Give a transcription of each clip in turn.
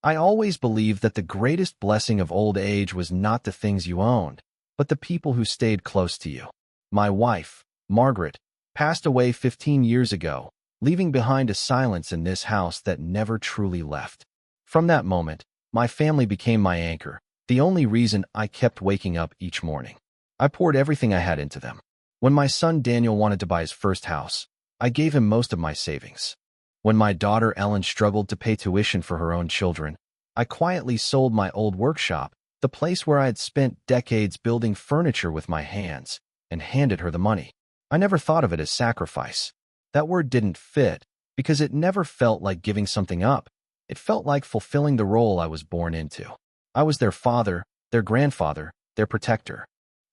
I always believed that the greatest blessing of old age was not the things you owned, but the people who stayed close to you. My wife, Margaret, passed away 15 years ago, leaving behind a silence in this house that never truly left. From that moment, my family became my anchor, the only reason I kept waking up each morning. I poured everything I had into them. When my son Daniel wanted to buy his first house, I gave him most of my savings. When my daughter Ellen struggled to pay tuition for her own children, I quietly sold my old workshop, the place where I had spent decades building furniture with my hands, and handed her the money. I never thought of it as sacrifice. That word didn't fit, because it never felt like giving something up. It felt like fulfilling the role I was born into. I was their father, their grandfather, their protector.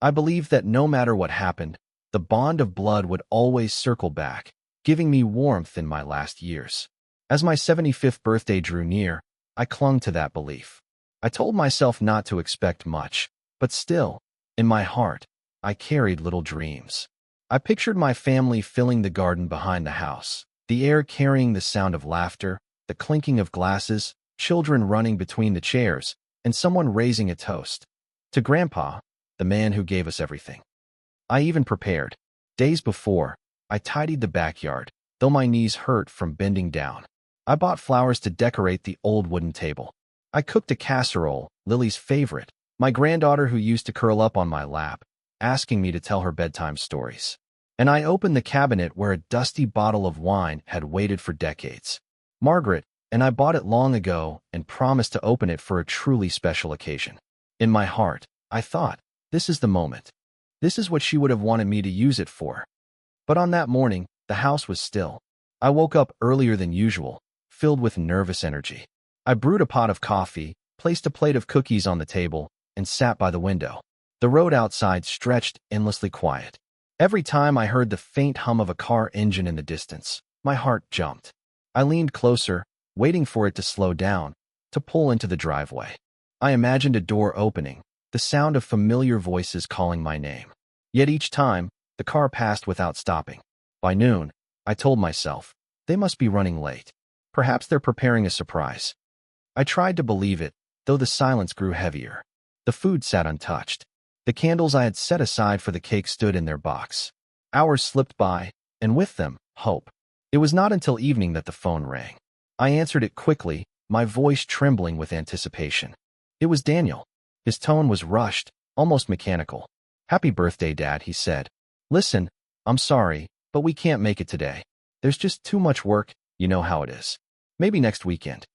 I believed that no matter what happened, the bond of blood would always circle back, giving me warmth in my last years. As my 75th birthday drew near, I clung to that belief. I told myself not to expect much, but still, in my heart, I carried little dreams. I pictured my family filling the garden behind the house, the air carrying the sound of laughter, the clinking of glasses, children running between the chairs, and someone raising a toast to Grandpa, the man who gave us everything. I even prepared. Days before, I tidied the backyard, though my knees hurt from bending down. I bought flowers to decorate the old wooden table. I cooked a casserole, Lily's favorite, my granddaughter who used to curl up on my lap, asking me to tell her bedtime stories. And I opened the cabinet where a dusty bottle of wine had waited for decades. Margaret and I bought it long ago and promised to open it for a truly special occasion. In my heart, I thought, this is the moment. This is what she would have wanted me to use it for. But on that morning, the house was still. I woke up earlier than usual, filled with nervous energy. I brewed a pot of coffee, placed a plate of cookies on the table, and sat by the window. The road outside stretched endlessly quiet. Every time I heard the faint hum of a car engine in the distance, my heart jumped. I leaned closer, waiting for it to slow down, to pull into the driveway. I imagined a door opening, the sound of familiar voices calling my name. Yet each time, the car passed without stopping. By noon, I told myself, they must be running late. Perhaps they're preparing a surprise. I tried to believe it, though the silence grew heavier. The food sat untouched. The candles I had set aside for the cake stood in their box. Hours slipped by, and with them, hope. It was not until evening that the phone rang. I answered it quickly, my voice trembling with anticipation. It was Daniel. His tone was rushed, almost mechanical. "Happy birthday, Dad," he said. "Listen, I'm sorry, but we can't make it today. There's just too much work, you know how it is. Maybe next weekend."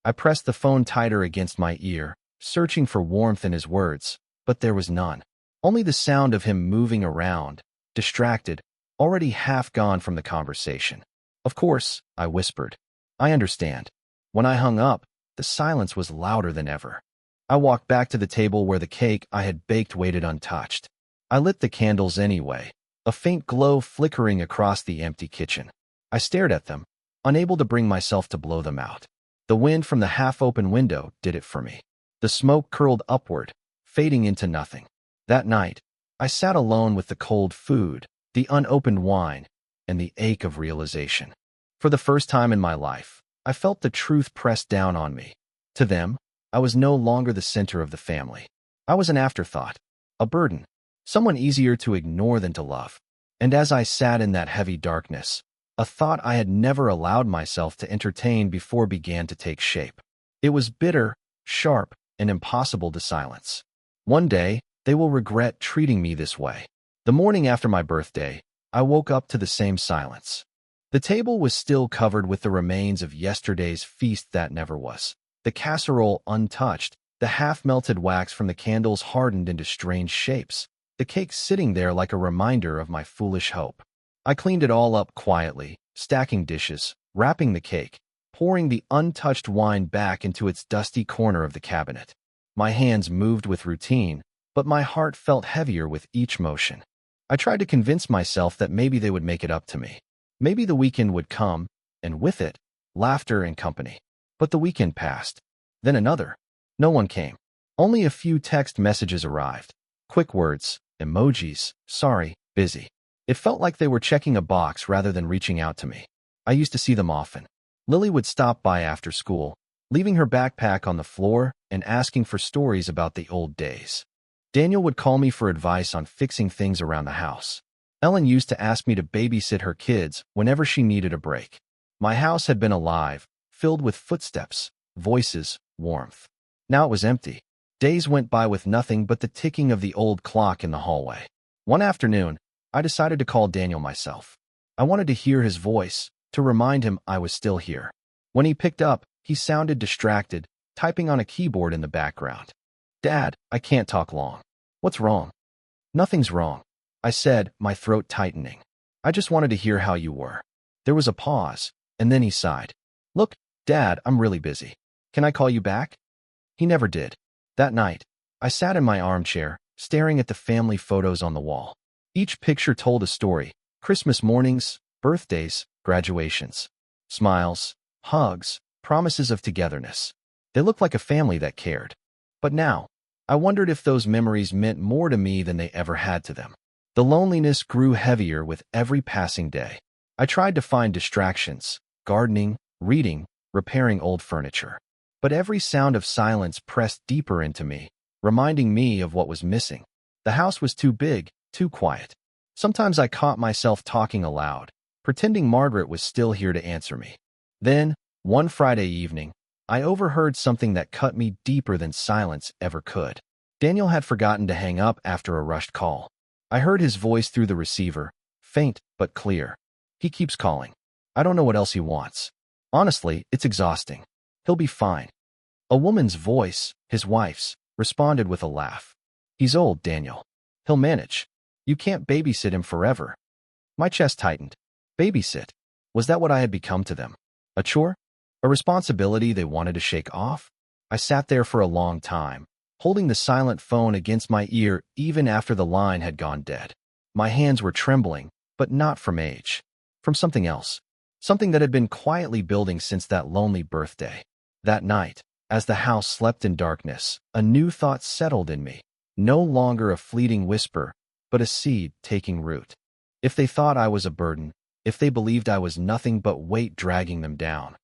I pressed the phone tighter against my ear, searching for warmth in his words, but there was none. Only the sound of him moving around, distracted, already half gone from the conversation. "Of course," I whispered. "I understand." When I hung up, the silence was louder than ever. I walked back to the table where the cake I had baked waited untouched. I lit the candles anyway, a faint glow flickering across the empty kitchen. I stared at them, unable to bring myself to blow them out. The wind from the half-open window did it for me. The smoke curled upward, fading into nothing. That night, I sat alone with the cold food, the unopened wine, and the ache of realization. For the first time in my life, I felt the truth pressed down on me. To them, I was no longer the center of the family. I was an afterthought, a burden, someone easier to ignore than to love. And as I sat in that heavy darkness, a thought I had never allowed myself to entertain before began to take shape. It was bitter, sharp, and impossible to silence. One day, they will regret treating me this way. The morning after my birthday, I woke up to the same silence. The table was still covered with the remains of yesterday's feast that never was. The casserole untouched, the half-melted wax from the candles hardened into strange shapes, the cake sitting there like a reminder of my foolish hope. I cleaned it all up quietly, stacking dishes, wrapping the cake, pouring the untouched wine back into its dusty corner of the cabinet. My hands moved with routine, but my heart felt heavier with each motion. I tried to convince myself that maybe they would make it up to me. Maybe the weekend would come, and with it, laughter and company. But the weekend passed. Then another. No one came. Only a few text messages arrived. Quick words, emojis, sorry, busy. It felt like they were checking a box rather than reaching out to me. I used to see them often. Lily would stop by after school, leaving her backpack on the floor and asking for stories about the old days. Daniel would call me for advice on fixing things around the house. Ellen used to ask me to babysit her kids whenever she needed a break. My house had been alive, filled with footsteps, voices, warmth. Now it was empty. Days went by with nothing but the ticking of the old clock in the hallway. One afternoon, I decided to call Daniel myself. I wanted to hear his voice, to remind him I was still here. When he picked up, he sounded distracted, typing on a keyboard in the background. "Dad, I can't talk long." "What's wrong?" "Nothing's wrong," I said, my throat tightening. "I just wanted to hear how you were." There was a pause, and then he sighed. "Look, Dad, I'm really busy. Can I call you back?" He never did. That night, I sat in my armchair, staring at the family photos on the wall. Each picture told a story: Christmas mornings, birthdays, graduations, smiles, hugs, promises of togetherness. They looked like a family that cared. But now, I wondered if those memories meant more to me than they ever had to them. The loneliness grew heavier with every passing day. I tried to find distractions: gardening, reading, repairing old furniture. But every sound of silence pressed deeper into me, reminding me of what was missing. The house was too big, too quiet. Sometimes I caught myself talking aloud, pretending Margaret was still here to answer me. Then, one Friday evening, I overheard something that cut me deeper than silence ever could. Daniel had forgotten to hang up after a rushed call. I heard his voice through the receiver, faint but clear. "He keeps calling. I don't know what else he wants. Honestly, it's exhausting. He'll be fine." A woman's voice, his wife's, responded with a laugh. "He's old, Daniel. He'll manage. You can't babysit him forever." My chest tightened. Babysit. Was that what I had become to them? A chore? A responsibility they wanted to shake off? I sat there for a long time, holding the silent phone against my ear even after the line had gone dead. My hands were trembling, but not from age. From something else. Something that had been quietly building since that lonely birthday. That night, as the house slept in darkness, a new thought settled in me. No longer a fleeting whisper, but a seed taking root. If they thought I was a burden, if they believed I was nothing but weight dragging them down,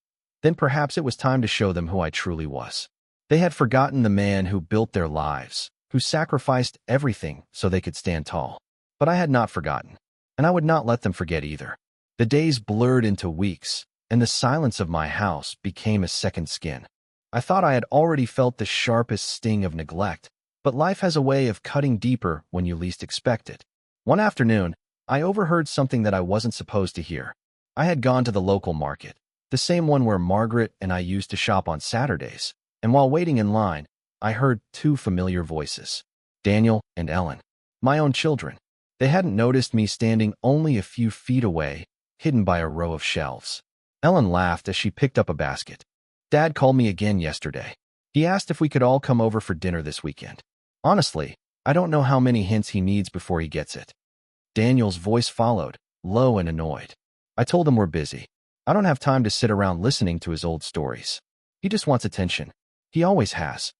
then perhaps it was time to show them who I truly was. They had forgotten the man who built their lives, who sacrificed everything so they could stand tall. But I had not forgotten, and I would not let them forget either. The days blurred into weeks, and the silence of my house became a second skin. I thought I had already felt the sharpest sting of neglect, but life has a way of cutting deeper when you least expect it. One afternoon, I overheard something that I wasn't supposed to hear. I had gone to the local market, the same one where Margaret and I used to shop on Saturdays, and while waiting in line, I heard two familiar voices: Daniel and Ellen. My own children. They hadn't noticed me standing only a few feet away, hidden by a row of shelves. Ellen laughed as she picked up a basket. "Dad called me again yesterday. He asked if we could all come over for dinner this weekend. Honestly, I don't know how many hints he needs before he gets it." Daniel's voice followed, low and annoyed. "I told him we're busy. I don't have time to sit around listening to his old stories. He just wants attention. He always has.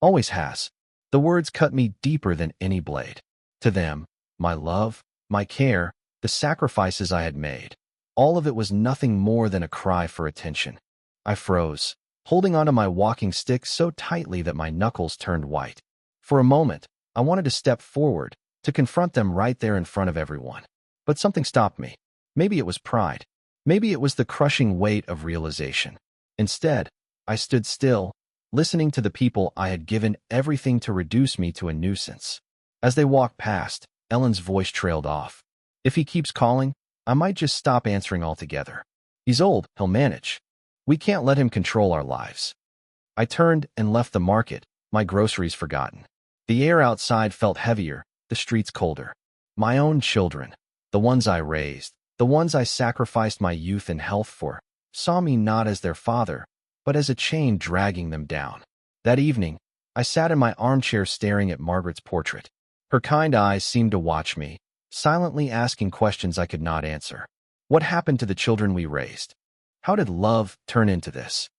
Always has." The words cut me deeper than any blade. To them, my love, my care, the sacrifices I had made, all of it was nothing more than a cry for attention. I froze, holding onto my walking stick so tightly that my knuckles turned white. For a moment, I wanted to step forward, to confront them right there in front of everyone. But something stopped me. Maybe it was pride. Maybe it was the crushing weight of realization. Instead, I stood still, listening to the people I had given everything to reduce me to a nuisance. As they walked past, Ellen's voice trailed off. "If he keeps calling, I might just stop answering altogether. He's old, he'll manage. We can't let him control our lives." I turned and left the market, my groceries forgotten. The air outside felt heavier, the streets colder. My own children, the ones I raised, the ones I sacrificed my youth and health for, saw me not as their father, but as a chain dragging them down. That evening, I sat in my armchair staring at Margaret's portrait. Her kind eyes seemed to watch me, silently asking questions I could not answer. What happened to the children we raised? How did love turn into this?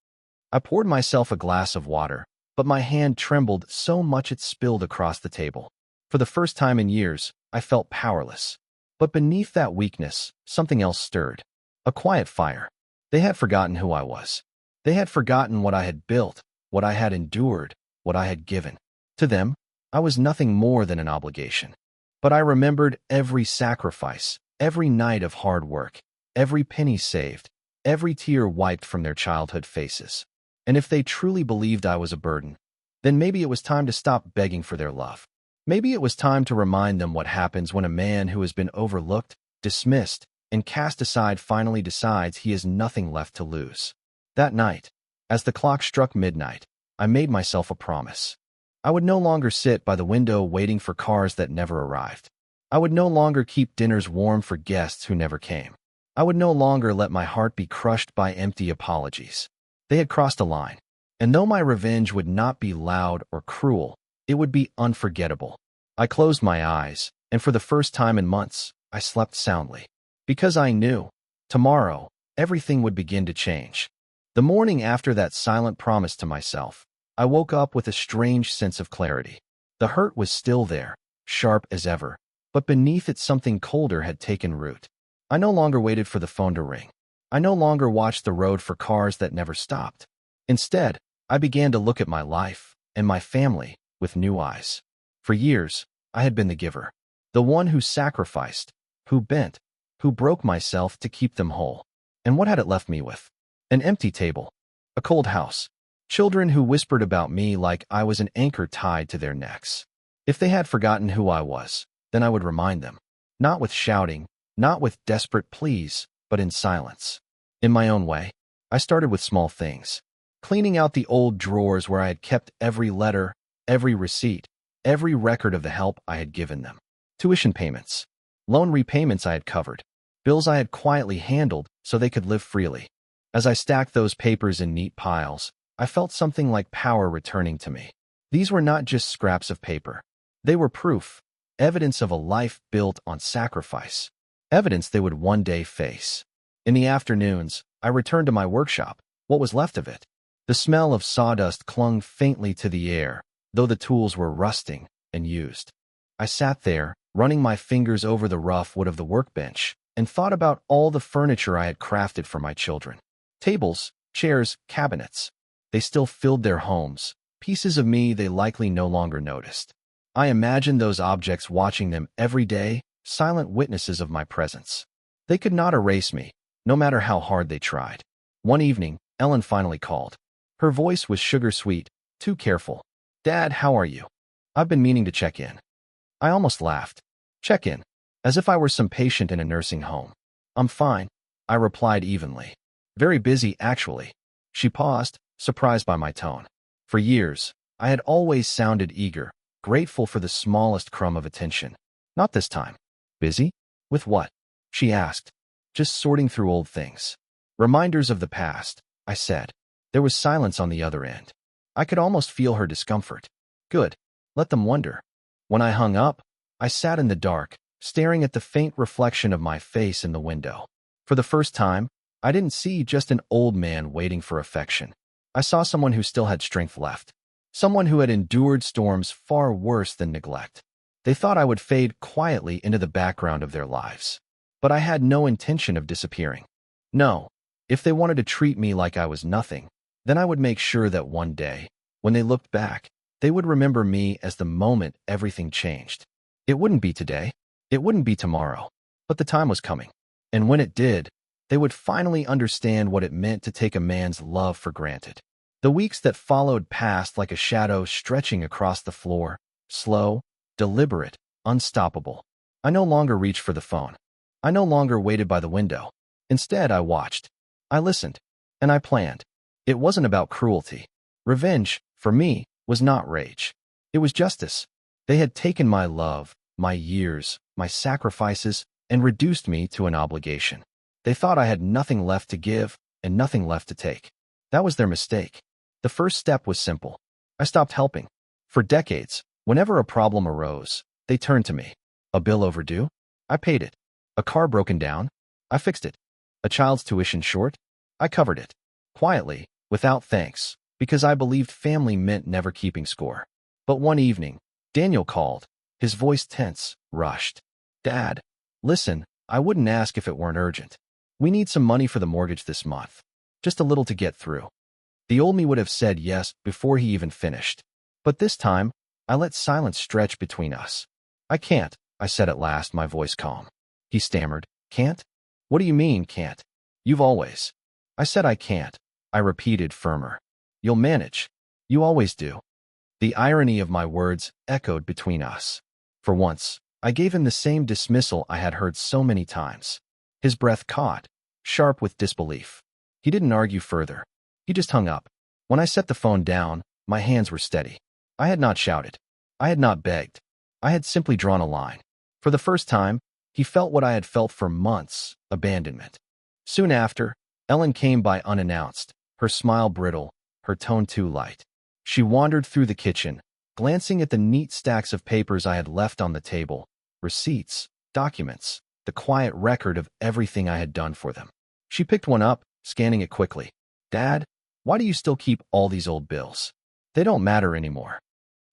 I poured myself a glass of water, but my hand trembled so much it spilled across the table. For the first time in years, I felt powerless. But beneath that weakness, something else stirred. A quiet fire. They had forgotten who I was. They had forgotten what I had built, what I had endured, what I had given. To them, I was nothing more than an obligation. But I remembered every sacrifice, every night of hard work, every penny saved, every tear wiped from their childhood faces. And if they truly believed I was a burden, then maybe it was time to stop begging for their love. Maybe it was time to remind them what happens when a man who has been overlooked, dismissed, and cast aside finally decides he has nothing left to lose. That night, as the clock struck midnight, I made myself a promise. I would no longer sit by the window waiting for cars that never arrived. I would no longer keep dinners warm for guests who never came. I would no longer let my heart be crushed by empty apologies. They had crossed a line, and though my revenge would not be loud or cruel, it would be unforgettable. I closed my eyes, and for the first time in months, I slept soundly. Because I knew, tomorrow, everything would begin to change. The morning after that silent promise to myself, I woke up with a strange sense of clarity. The hurt was still there, sharp as ever, but beneath it something colder had taken root. I no longer waited for the phone to ring. I no longer watched the road for cars that never stopped. Instead, I began to look at my life and my family with new eyes. For years, I had been the giver, the one who sacrificed, who bent, who broke myself to keep them whole. And what had it left me with? An empty table, a cold house, children who whispered about me like I was an anchor tied to their necks. If they had forgotten who I was, then I would remind them, not with shouting, not with desperate pleas, but in silence. In my own way, I started with small things, cleaning out the old drawers where I had kept every letter, every receipt, every record of the help I had given them. Tuition payments, loan repayments I had covered, bills I had quietly handled so they could live freely. As I stacked those papers in neat piles, I felt something like power returning to me. These were not just scraps of paper. They were proof, evidence of a life built on sacrifice, evidence they would one day face. In the afternoons, I returned to my workshop, what was left of it. The smell of sawdust clung faintly to the air, though the tools were rusting and used. I sat there, running my fingers over the rough wood of the workbench, and thought about all the furniture I had crafted for my children. Tables, chairs, cabinets. They still filled their homes, pieces of me they likely no longer noticed. I imagined those objects watching them every day, silent witnesses of my presence. They could not erase me, no matter how hard they tried. One evening, Ellen finally called. Her voice was sugar-sweet, too careful. "Dad, how are you? I've been meaning to check in." I almost laughed. Check in, as if I were some patient in a nursing home. "I'm fine," I replied evenly. "Very busy, actually." She paused, surprised by my tone. For years, I had always sounded eager, grateful for the smallest crumb of attention. Not this time. "Busy? With what?" she asked. "Just sorting through old things. Reminders of the past," I said. There was silence on the other end. I could almost feel her discomfort. "Good. Let them wonder." When I hung up, I sat in the dark, staring at the faint reflection of my face in the window. For the first time, I didn't see just an old man waiting for affection. I saw someone who still had strength left. Someone who had endured storms far worse than neglect. They thought I would fade quietly into the background of their lives. But I had no intention of disappearing. No, if they wanted to treat me like I was nothing, then I would make sure that one day, when they looked back, they would remember me as the moment everything changed. It wouldn't be today. It wouldn't be tomorrow. But the time was coming. And when it did, they would finally understand what it meant to take a man's love for granted. The weeks that followed passed like a shadow stretching across the floor, slow, deliberate, unstoppable. I no longer reached for the phone. I no longer waited by the window. Instead, I watched. I listened. And I planned. It wasn't about cruelty. Revenge, for me, was not rage. It was justice. They had taken my love, my years, my sacrifices, and reduced me to an obligation. They thought I had nothing left to give and nothing left to take. That was their mistake. The first step was simple. I stopped helping. For decades, whenever a problem arose, they turned to me. A bill overdue? I paid it. A car broken down? I fixed it. A child's tuition short? I covered it. Quietly, without thanks, because I believed family meant never keeping score. But one evening, Daniel called, his voice tense, rushed. "Dad, listen, I wouldn't ask if it weren't urgent. We need some money for the mortgage this month. Just a little to get through." The old me would have said yes before he even finished. But this time, I let silence stretch between us. I can't, I said at last, my voice calm. He stammered, can't? What do you mean, can't? You've always. I said I can't. I repeated, firmer. You'll manage. You always do. The irony of my words echoed between us. For once, I gave him the same dismissal I had heard so many times. His breath caught, sharp with disbelief. He didn't argue further. He just hung up. When I set the phone down, my hands were steady. I had not shouted. I had not begged. I had simply drawn a line. For the first time, he felt what I had felt for months, abandonment. Soon after, Ellen came by unannounced, her smile brittle, her tone too light. She wandered through the kitchen, glancing at the neat stacks of papers I had left on the table, receipts, documents, the quiet record of everything I had done for them. She picked one up, scanning it quickly. Dad, why do you still keep all these old bills? They don't matter anymore.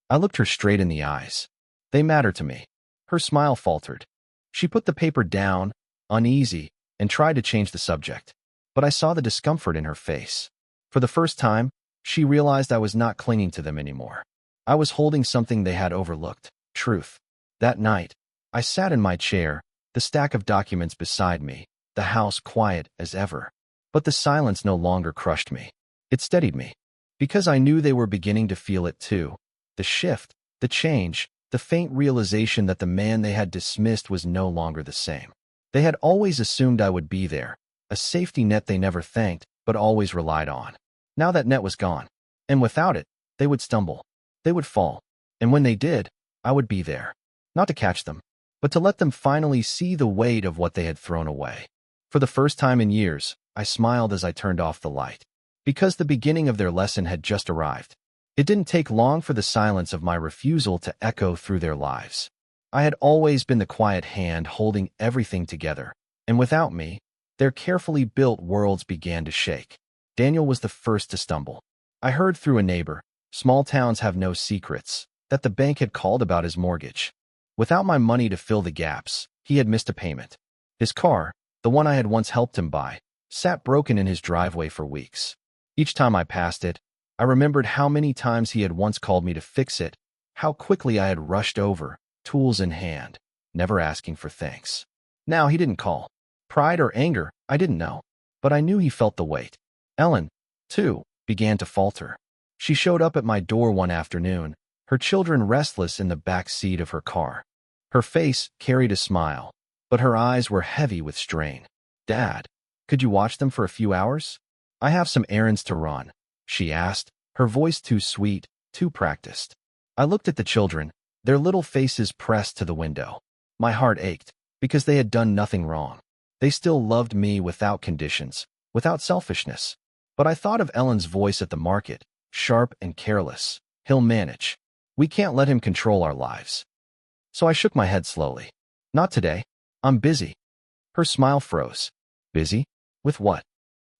I looked her straight in the eyes. They matter to me. Her smile faltered. She put the paper down, uneasy, and tried to change the subject. But I saw the discomfort in her face. For the first time, she realized I was not clinging to them anymore. I was holding something they had overlooked, truth. That night, I sat in my chair, the stack of documents beside me, the house quiet as ever. But the silence no longer crushed me. It steadied me. Because I knew they were beginning to feel it too. The shift, the change, the faint realization that the man they had dismissed was no longer the same. They had always assumed I would be there, a safety net they never thanked, but always relied on. Now that net was gone. And without it, they would stumble. They would fall. And when they did, I would be there. Not to catch them, but to let them finally see the weight of what they had thrown away. For the first time in years, I smiled as I turned off the light. Because the beginning of their lesson had just arrived. It didn't take long for the silence of my refusal to echo through their lives. I had always been the quiet hand holding everything together, and without me, their carefully built worlds began to shake. Daniel was the first to stumble. I heard through a neighbor, small towns have no secrets, that the bank had called about his mortgage. Without my money to fill the gaps, he had missed a payment. His car, the one I had once helped him buy, sat broken in his driveway for weeks. Each time I passed it, I remembered how many times he had once called me to fix it, how quickly I had rushed over, tools in hand, never asking for thanks. Now he didn't call. Pride or anger, I didn't know. But I knew he felt the weight. Ellen, too, began to falter. She showed up at my door one afternoon, her children restless in the back seat of her car. Her face carried a smile, but her eyes were heavy with strain. Dad, could you watch them for a few hours? I have some errands to run, she asked, her voice too sweet, too practiced. I looked at the children, their little faces pressed to the window. My heart ached, because they had done nothing wrong. They still loved me without conditions, without selfishness. But I thought of Ellen's voice at the market, sharp and careless. He'll manage. We can't let him control our lives. So I shook my head slowly. Not today. I'm busy. Her smile froze. Busy? With what?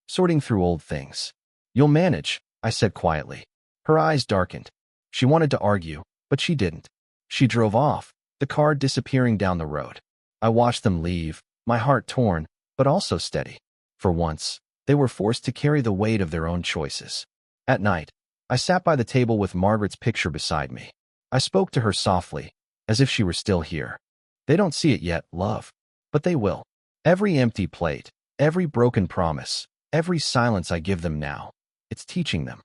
Sorting through old things. You'll manage, I said quietly. Her eyes darkened. She wanted to argue, but she didn't. She drove off, the car disappearing down the road. I watched them leave, my heart torn, but also steady. For once, they were forced to carry the weight of their own choices. At night, I sat by the table with Margaret's picture beside me. I spoke to her softly, as if she were still here. They don't see it yet, love. But they will. Every empty plate, every broken promise, every silence I give them now, it's teaching them.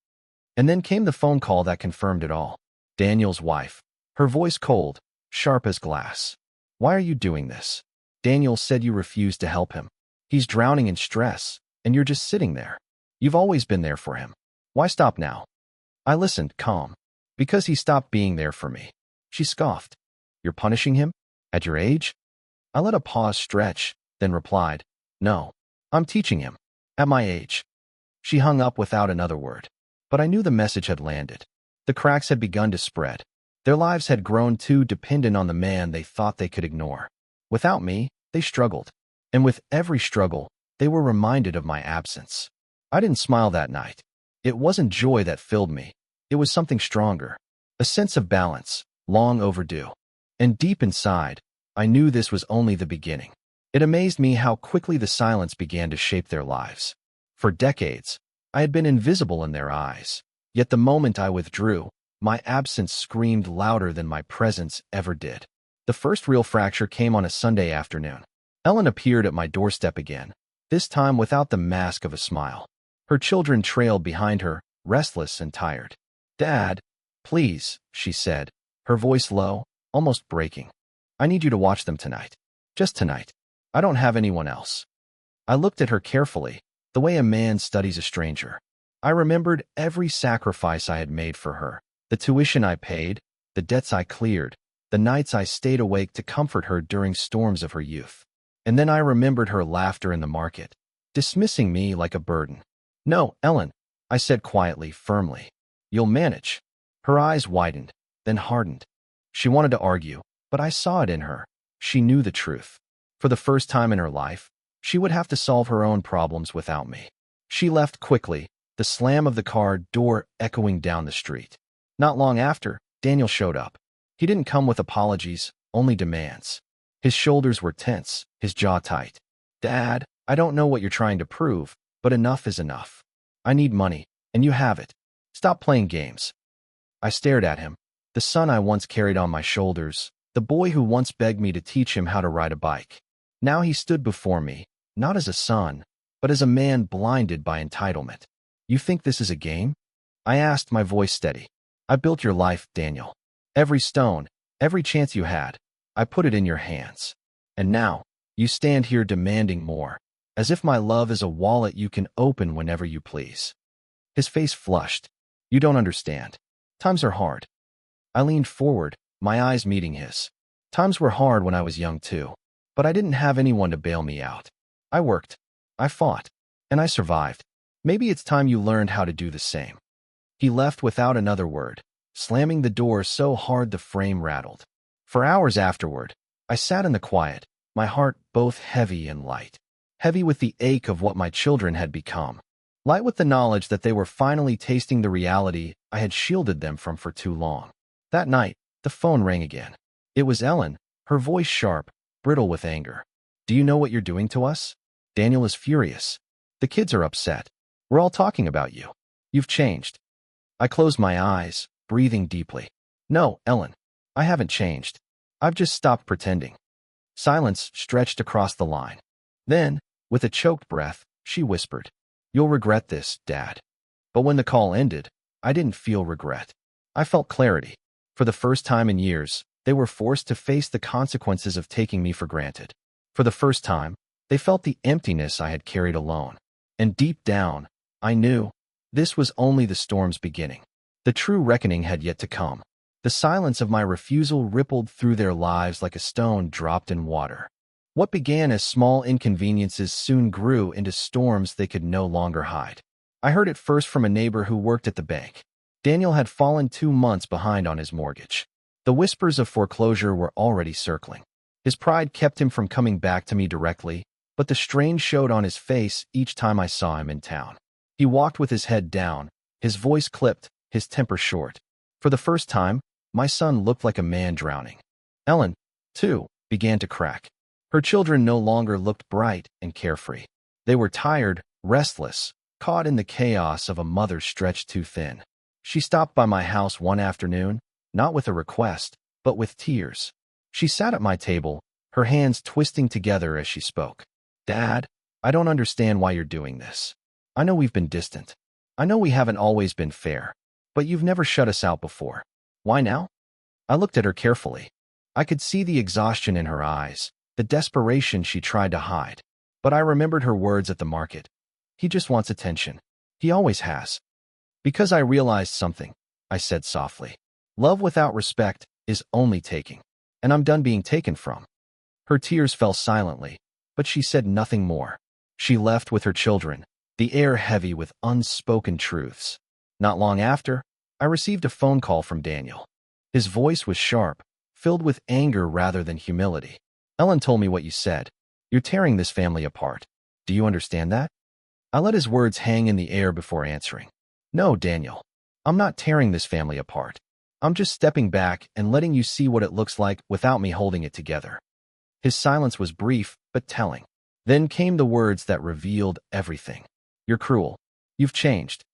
And then came the phone call that confirmed it all. Daniel's wife. Her voice cold, sharp as glass. Why are you doing this? Daniel said you refused to help him. He's drowning in stress, and you're just sitting there. You've always been there for him. Why stop now? I listened, calm. Because he stopped being there for me. She scoffed. You're punishing him? At your age? I let a pause stretch, then replied, no, I'm teaching him. At my age. She hung up without another word. But I knew the message had landed. The cracks had begun to spread. Their lives had grown too dependent on the man they thought they could ignore. Without me, they struggled. And with every struggle, they were reminded of my absence. I didn't smile that night. It wasn't joy that filled me. It was something stronger. A sense of balance, long overdue. And deep inside, I knew this was only the beginning. It amazed me how quickly the silence began to shape their lives. For decades, I had been invisible in their eyes. Yet the moment I withdrew, my absence screamed louder than my presence ever did. The first real fracture came on a Sunday afternoon. Ellen appeared at my doorstep again, this time without the mask of a smile. Her children trailed behind her, restless and tired. "Dad, please," she said, her voice low, almost breaking. "I need you to watch them tonight. Just tonight. I don't have anyone else." I looked at her carefully, the way a man studies a stranger. I remembered every sacrifice I had made for her, the tuition I paid, the debts I cleared, the nights I stayed awake to comfort her during storms of her youth. And then I remembered her laughter in the market, dismissing me like a burden. "No, Ellen," I said quietly, firmly. "You'll manage." Her eyes widened, then hardened. She wanted to argue, but I saw it in her. She knew the truth. For the first time in her life, she would have to solve her own problems without me. She left quickly, the slam of the car door echoing down the street. Not long after, Daniel showed up. He didn't come with apologies, only demands. His shoulders were tense, his jaw tight. "Dad, I don't know what you're trying to prove, but enough is enough. I need money, and you have it. Stop playing games." I stared at him, the son I once carried on my shoulders, the boy who once begged me to teach him how to ride a bike. Now he stood before me, not as a son, but as a man blinded by entitlement. "You think this is a game?" I asked, my voice steady. "I built your life, Daniel. Every stone, every chance you had, I put it in your hands. And now, you stand here demanding more, as if my love is a wallet you can open whenever you please." His face flushed. "You don't understand. Times are hard." I leaned forward, my eyes meeting his. Times were hard when I was young too, but I didn't have anyone to bail me out. I worked, I fought, and I survived. Maybe it's time you learned how to do the same. He left without another word, slamming the door so hard the frame rattled. For hours afterward, I sat in the quiet, my heart both heavy and light. Heavy with the ache of what my children had become. Light with the knowledge that they were finally tasting the reality I had shielded them from for too long. That night, the phone rang again. It was Ellen, her voice sharp, brittle with anger. "Do you know what you're doing to us? Daniel is furious. The kids are upset. We're all talking about you. You've changed." I closed my eyes, breathing deeply. "No, Ellen, I haven't changed. I've just stopped pretending." Silence stretched across the line. Then, with a choked breath, she whispered, "You'll regret this, Dad." But when the call ended, I didn't feel regret. I felt clarity. For the first time in years, they were forced to face the consequences of taking me for granted. For the first time, they felt the emptiness I had carried alone. And deep down, I knew this was only the storm's beginning. The true reckoning had yet to come. The silence of my refusal rippled through their lives like a stone dropped in water. What began as small inconveniences soon grew into storms they could no longer hide. I heard it first from a neighbor who worked at the bank. Daniel had fallen 2 months behind on his mortgage. The whispers of foreclosure were already circling. His pride kept him from coming back to me directly, but the strain showed on his face each time I saw him in town. He walked with his head down, his voice clipped, his temper short. For the first time, my son looked like a man drowning. Ellen, too, began to crack. Her children no longer looked bright and carefree. They were tired, restless, caught in the chaos of a mother stretched too thin. She stopped by my house one afternoon, not with a request, but with tears. She sat at my table, her hands twisting together as she spoke. "Dad, I don't understand why you're doing this. I know we've been distant. I know we haven't always been fair, but you've never shut us out before. Why now?" I looked at her carefully. I could see the exhaustion in her eyes, the desperation she tried to hide. But I remembered her words at the market. "He just wants attention. He always has." "Because I realized something," I said softly. "Love without respect is only taking, and I'm done being taken from." Her tears fell silently, but she said nothing more. She left with her children, the air heavy with unspoken truths. Not long after, I received a phone call from Daniel. His voice was sharp, filled with anger rather than humility. "Ellen told me what you said. You're tearing this family apart. Do you understand that?" I let his words hang in the air before answering. "No, Daniel. I'm not tearing this family apart. I'm just stepping back and letting you see what it looks like without me holding it together." His silence was brief, but telling. Then came the words that revealed everything. "You're cruel. You've changed.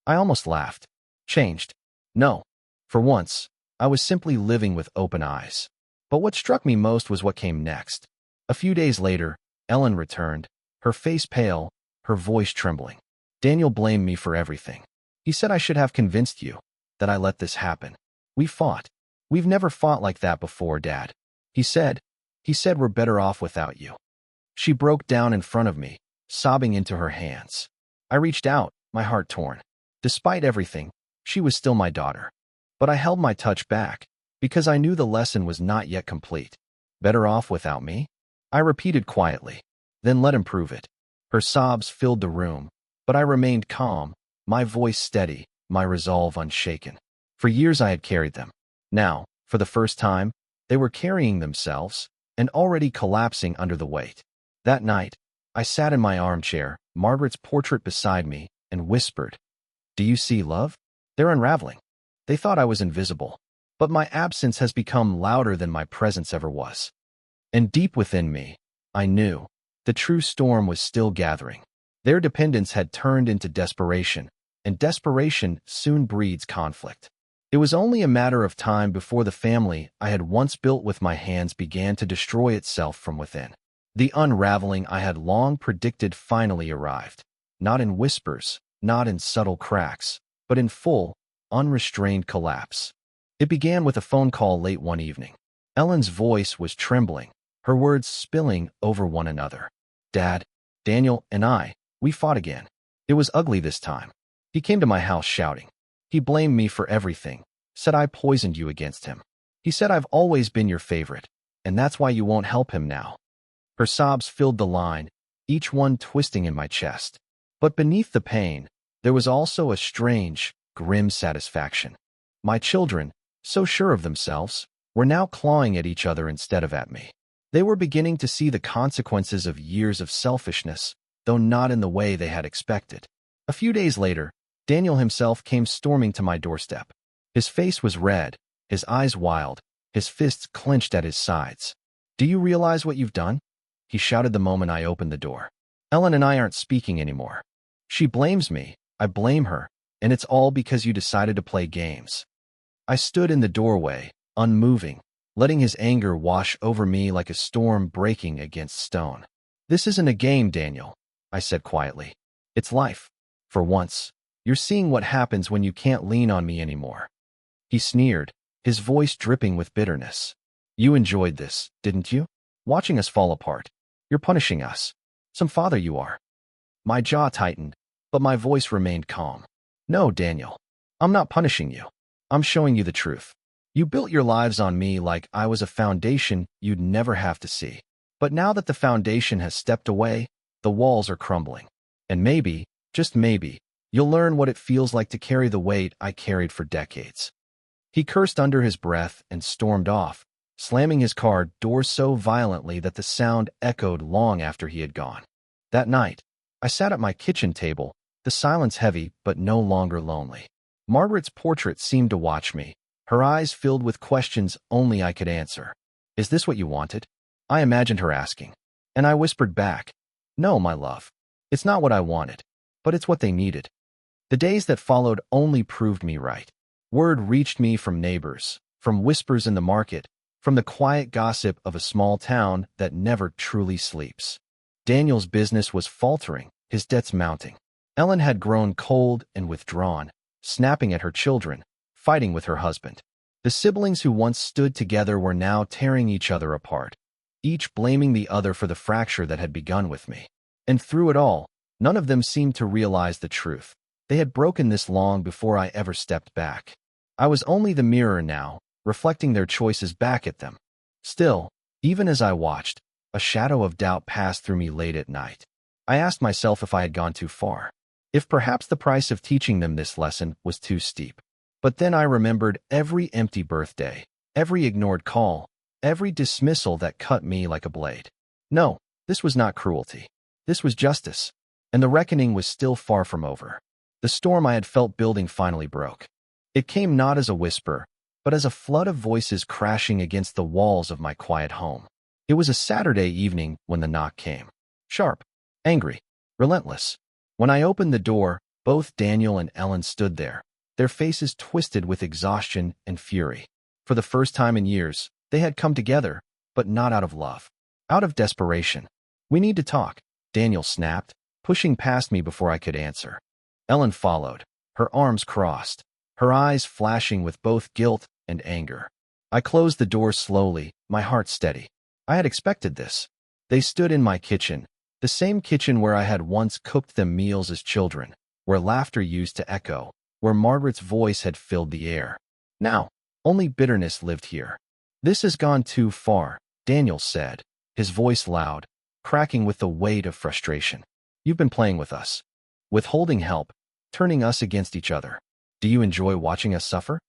I almost laughed. Changed? No. For once, I was simply living with open eyes. But what struck me most was what came next. A few days later, Ellen returned, her face pale, her voice trembling. Daniel blamed me for everything. He said I should have convinced you that I let this happen. We fought. We've never fought like that before, Dad. He said we're better off without you. She broke down in front of me, sobbing into her hands. I reached out, my heart torn. Despite everything, she was still my daughter. But I held my touch back, because I knew the lesson was not yet complete. Better off without me? I repeated quietly. Then let him prove it. Her sobs filled the room, but I remained calm, my voice steady, my resolve unshaken. For years I had carried them. Now, for the first time, they were carrying themselves, and already collapsing under the weight. That night, I sat in my armchair, Margaret's portrait beside me, and whispered, "Do you see, love? They're unraveling." They thought I was invisible, but my absence has become louder than my presence ever was. And deep within me, I knew the true storm was still gathering. Their dependence had turned into desperation, and desperation soon breeds conflict. It was only a matter of time before the family I had once built with my hands began to destroy itself from within. The unraveling I had long predicted finally arrived, not in whispers, not in subtle cracks, but in full, unrestrained collapse. It began with a phone call late one evening. Ellen's voice was trembling, her words spilling over one another. "Dad, Daniel, and we fought again. It was ugly this time. He came to my house shouting. He blamed me for everything, said I poisoned you against him. He said I've always been your favorite, and that's why you won't help him now." Her sobs filled the line, each one twisting in my chest. But beneath the pain, there was also a strange, grim satisfaction. My children, so sure of themselves, were now clawing at each other instead of at me. They were beginning to see the consequences of years of selfishness, though not in the way they had expected. A few days later, Daniel himself came storming to my doorstep. His face was red, his eyes wild, his fists clenched at his sides. "Do you realize what you've done?" he shouted the moment I opened the door. "Ellen and I aren't speaking anymore. She blames me, I blame her, and it's all because you decided to play games." I stood in the doorway, unmoving, letting his anger wash over me like a storm breaking against stone. "This isn't a game, Daniel," I said quietly. "It's life. For once, you're seeing what happens when you can't lean on me anymore." He sneered, his voice dripping with bitterness. "You enjoyed this, didn't you? Watching us fall apart. You're punishing us. Some father you are." My jaw tightened, but my voice remained calm. "No, Daniel. I'm not punishing you. I'm showing you the truth. You built your lives on me like I was a foundation you'd never have to see. But now that the foundation has stepped away, the walls are crumbling. And maybe, just maybe, you'll learn what it feels like to carry the weight I carried for decades." He cursed under his breath and stormed off, slamming his car door so violently that the sound echoed long after he had gone. That night, I sat at my kitchen table, the silence heavy but no longer lonely. Margaret's portrait seemed to watch me, her eyes filled with questions only I could answer. "Is this what you wanted?" I imagined her asking. And I whispered back, "No, my love. It's not what I wanted, but it's what they needed." The days that followed only proved me right. Word reached me from neighbors, from whispers in the market, from the quiet gossip of a small town that never truly sleeps. Daniel's business was faltering, his debts mounting. Ellen had grown cold and withdrawn, snapping at her children, fighting with her husband. The siblings who once stood together were now tearing each other apart, each blaming the other for the fracture that had begun with me. And through it all, none of them seemed to realize the truth. They had broken this long before I ever stepped back. I was only the mirror now, reflecting their choices back at them. Still, even as I watched, a shadow of doubt passed through me late at night. I asked myself if I had gone too far, if perhaps the price of teaching them this lesson was too steep. But then I remembered every empty birthday, every ignored call, every dismissal that cut me like a blade. No, this was not cruelty. This was justice, and the reckoning was still far from over. The storm I had felt building finally broke. It came not as a whisper, but as a flood of voices crashing against the walls of my quiet home. It was a Saturday evening when the knock came. Sharp, angry, relentless. When I opened the door, Both Daniel and Ellen stood there, their faces twisted with exhaustion and fury. For the first time in years, they had come together, but not out of love. Out of desperation. "We need to talk," Daniel snapped, pushing past me before I could answer. Ellen followed, her arms crossed, her eyes flashing with both guilt and anger. I closed the door slowly, my heart steady. I had expected this. They stood in my kitchen, the same kitchen where I had once cooked them meals as children, where laughter used to echo, where Margaret's voice had filled the air. Now, only bitterness lived here. "This has gone too far," Daniel said, his voice loud, cracking with the weight of frustration. "You've been playing with us, withholding help, turning us against each other. Do you enjoy watching us suffer?"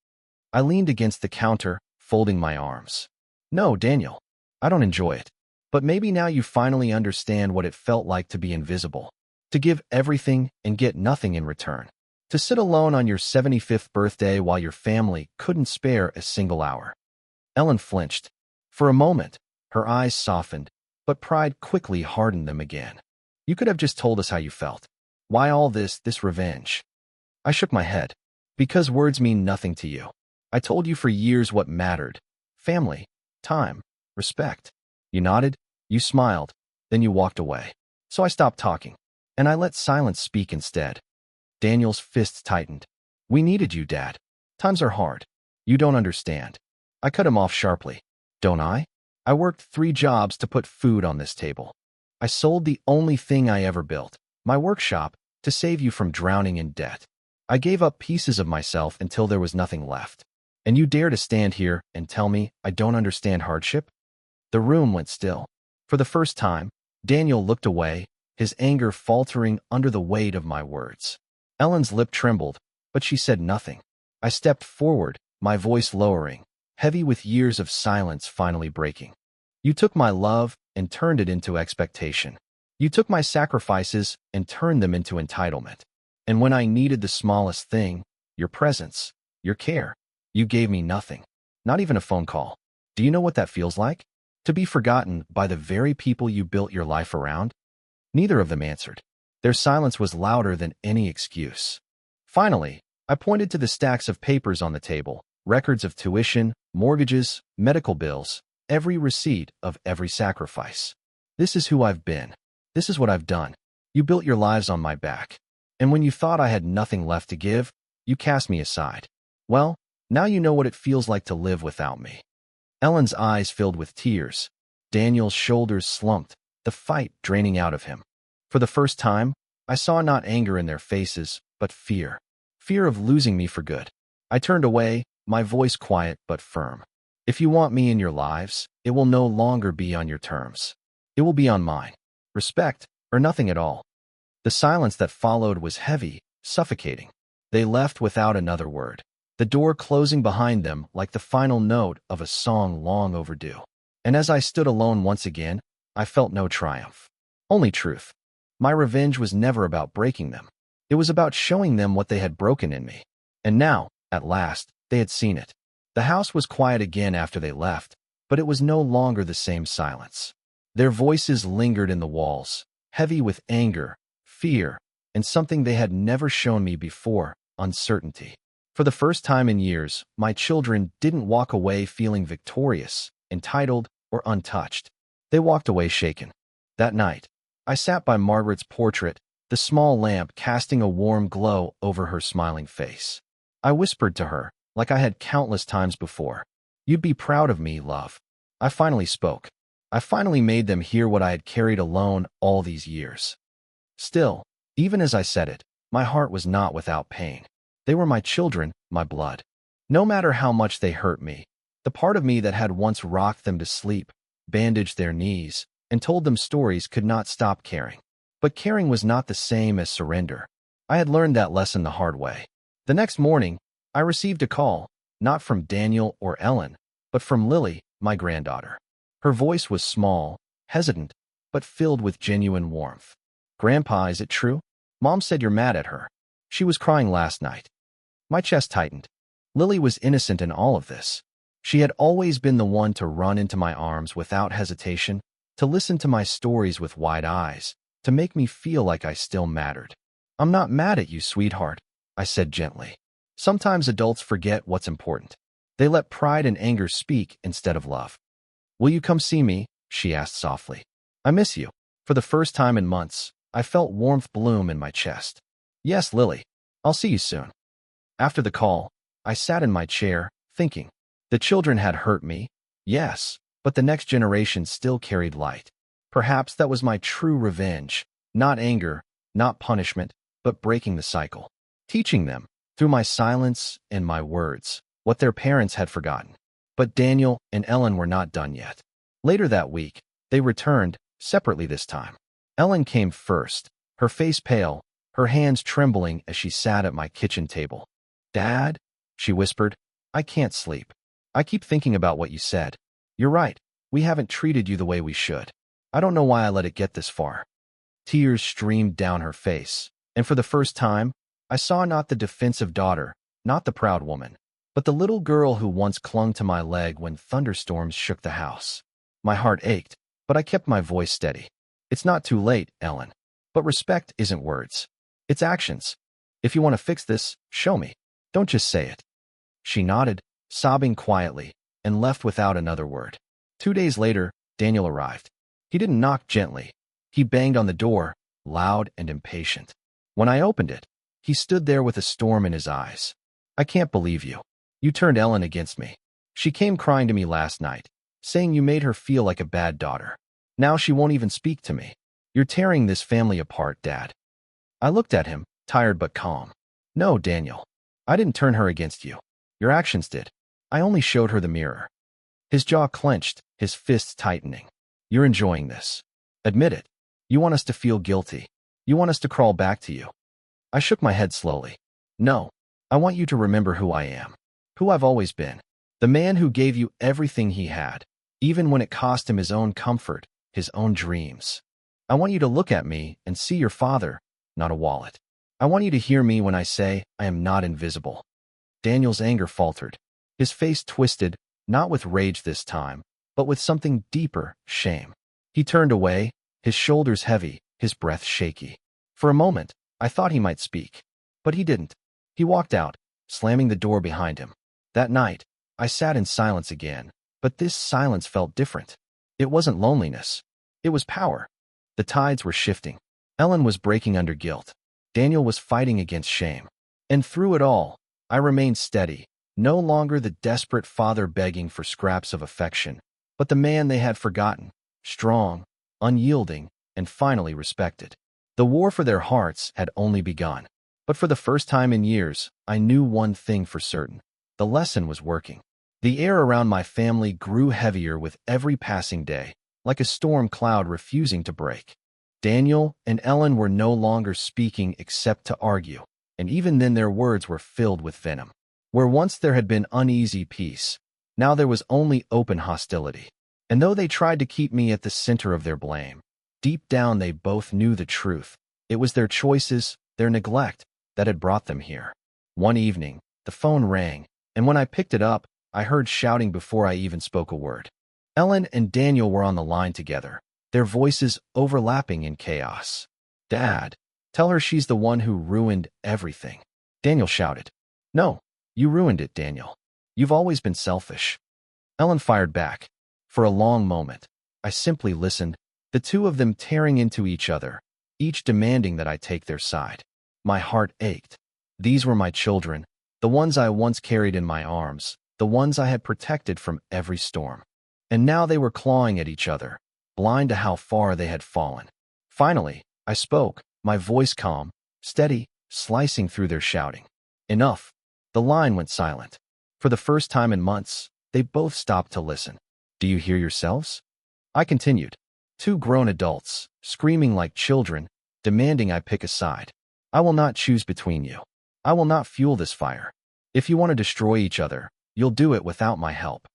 I leaned against the counter, folding my arms. "No, Daniel, I don't enjoy it. But maybe now you finally understand what it felt like to be invisible, to give everything and get nothing in return, to sit alone on your 75th birthday while your family couldn't spare a single hour." Ellen flinched. For a moment, her eyes softened, but pride quickly hardened them again. "You could have just told us how you felt. Why all this revenge?" I shook my head. "Because words mean nothing to you. I told you for years what mattered. Family, time, respect." You nodded, you smiled, then you walked away. So I stopped talking, and I let silence speak instead. Daniel's fists tightened. "We needed you, Dad. Times are hard. You don't understand." I cut him off sharply. "Don't I? I worked 3 jobs to put food on this table. I sold the only thing I ever built, my workshop, to save you from drowning in debt. I gave up pieces of myself until there was nothing left. And you dare to stand here and tell me I don't understand hardship?" The room went still. For the first time, Daniel looked away, his anger faltering under the weight of my words. Ellen's lip trembled, but she said nothing. I stepped forward, my voice lowering, heavy with years of silence finally breaking. "You took my love and turned it into expectation. You took my sacrifices and turned them into entitlement. And when I needed the smallest thing, your presence, your care, you gave me nothing. Not even a phone call. Do you know what that feels like? To be forgotten by the very people you built your life around?" Neither of them answered. Their silence was louder than any excuse. Finally, I pointed to the stacks of papers on the table, records of tuition, mortgages, medical bills, every receipt of every sacrifice. "This is who I've been. This is what I've done. You built your lives on my back. And when you thought I had nothing left to give, you cast me aside. Well, now you know what it feels like to live without me." Ellen's eyes filled with tears. Daniel's shoulders slumped, the fight draining out of him. For the first time, I saw not anger in their faces, but fear. Fear of losing me for good. I turned away, my voice quiet but firm. "If you want me in your lives, it will no longer be on your terms. It will be on mine. Respect, or nothing at all." The silence that followed was heavy, suffocating. They left without another word, the door closing behind them like the final note of a song long overdue. And as I stood alone once again, I felt no triumph, only truth. My revenge was never about breaking them. It was about showing them what they had broken in me. And now, at last, they had seen it. The house was quiet again after they left, but it was no longer the same silence. Their voices lingered in the walls, heavy with anger, fear, and something they had never shown me before, uncertainty. For the first time in years, my children didn't walk away feeling victorious, entitled, or untouched. They walked away shaken. That night, I sat by Margaret's portrait, the small lamp casting a warm glow over her smiling face. I whispered to her, like I had countless times before, "You'd be proud of me, love." I finally spoke. I finally made them hear what I had carried alone all these years. Still, even as I said it, my heart was not without pain. They were my children, my blood. No matter how much they hurt me, the part of me that had once rocked them to sleep, bandaged their knees, and told them stories could not stop caring. But caring was not the same as surrender. I had learned that lesson the hard way. The next morning, I received a call, not from Daniel or Ellen, but from Lily, my granddaughter. Her voice was small, hesitant, but filled with genuine warmth. "Grandpa, is it true? Mom said you're mad at her. She was crying last night." My chest tightened. Lily was innocent in all of this. She had always been the one to run into my arms without hesitation, to listen to my stories with wide eyes, to make me feel like I still mattered. I'm not mad at you, sweetheart, I said gently. Sometimes adults forget what's important. They let pride and anger speak instead of love. Will you come see me? She asked softly. I miss you. For the first time in months, I felt warmth bloom in my chest. Yes, Lily. I'll see you soon. After the call, I sat in my chair, thinking. The children had hurt me, yes, but the next generation still carried light. Perhaps that was my true revenge, not anger, not punishment, but breaking the cycle. Teaching them, through my silence and my words, what their parents had forgotten. But Daniel and Ellen were not done yet. Later that week, they returned, separately this time. Ellen came first, her face pale, her hands trembling as she sat at my kitchen table. Dad, she whispered, I can't sleep. I keep thinking about what you said. You're right, we haven't treated you the way we should. I don't know why I let it get this far. Tears streamed down her face, and for the first time, I saw not the defensive daughter, not the proud woman, but the little girl who once clung to my leg when thunderstorms shook the house. My heart ached, but I kept my voice steady. It's not too late, Ellen. But respect isn't words. It's actions. If you want to fix this, show me. Don't just say it. She nodded, sobbing quietly, and left without another word. 2 days later, Daniel arrived. He didn't knock gently. He banged on the door, loud and impatient. When I opened it, he stood there with a storm in his eyes. I can't believe you. You turned Ellen against me. She came crying to me last night, saying you made her feel like a bad daughter. Now she won't even speak to me. You're tearing this family apart, Dad. I looked at him, tired but calm. No, Daniel. I didn't turn her against you. Your actions did. I only showed her the mirror. His jaw clenched, his fists tightening. You're enjoying this. Admit it. You want us to feel guilty. You want us to crawl back to you. I shook my head slowly. No. I want you to remember who I am. Who I've always been. The man who gave you everything he had, even when it cost him his own comfort, his own dreams. I want you to look at me and see your father, not a wallet. I want you to hear me when I say I am not invisible. Daniel's anger faltered. His face twisted, not with rage this time, but with something deeper, shame. He turned away, his shoulders heavy, his breath shaky. For a moment, I thought he might speak. But he didn't. He walked out, slamming the door behind him. That night, I sat in silence again, but this silence felt different. It wasn't loneliness. It was power. The tides were shifting. Ellen was breaking under guilt. Daniel was fighting against shame. And through it all, I remained steady, no longer the desperate father begging for scraps of affection, but the man they had forgotten, strong, unyielding, and finally respected. The war for their hearts had only begun. But for the first time in years, I knew one thing for certain. The lesson was working. The air around my family grew heavier with every passing day, like a storm cloud refusing to break. Daniel and Ellen were no longer speaking except to argue, and even then their words were filled with venom. Where once there had been uneasy peace, now there was only open hostility. And though they tried to keep me at the center of their blame, deep down they both knew the truth. It was their choices, their neglect, that had brought them here. One evening, the phone rang, and when I picked it up, I heard shouting before I even spoke a word. Ellen and Daniel were on the line together, their voices overlapping in chaos. Dad, tell her she's the one who ruined everything. Daniel shouted. No, you ruined it, Daniel. You've always been selfish. Ellen fired back. For a long moment, I simply listened, the two of them tearing into each other, each demanding that I take their side. My heart ached. These were my children, the ones I once carried in my arms, the ones I had protected from every storm. And now they were clawing at each other, blind to how far they had fallen. Finally, I spoke, my voice calm, steady, slicing through their shouting. Enough. The line went silent. For the first time in months, they both stopped to listen. Do you hear yourselves? I continued. Two grown adults, screaming like children, demanding I pick a side. I will not choose between you. I will not fuel this fire. If you want to destroy each other, you'll do it without my help.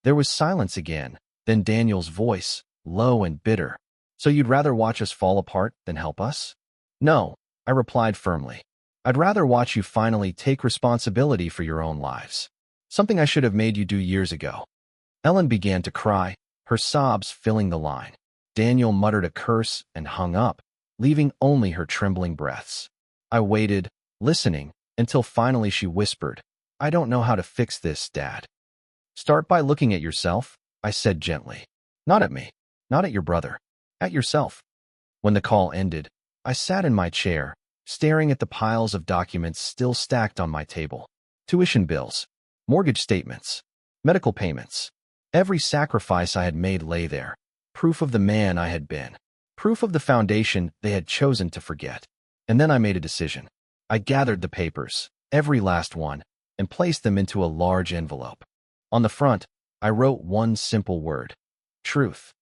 There was silence again, then Daniel's voice, low and bitter. So you'd rather watch us fall apart than help us? No, I replied firmly. I'd rather watch you finally take responsibility for your own lives. Something I should have made you do years ago. Ellen began to cry, her sobs filling the line. Daniel muttered a curse and hung up, leaving only her trembling breaths. I waited, listening, until finally she whispered, "I don't know how to fix this, Dad." "Start by looking at yourself," I said gently. "Not at me. Not at your brother. At yourself." When the call ended, I sat in my chair, staring at the piles of documents still stacked on my table. Tuition bills, mortgage statements, medical payments. Every sacrifice I had made lay there. Proof of the man I had been. Proof of the foundation they had chosen to forget. And then I made a decision. I gathered the papers, every last one, and placed them into a large envelope. On the front, I wrote one simple word: truth.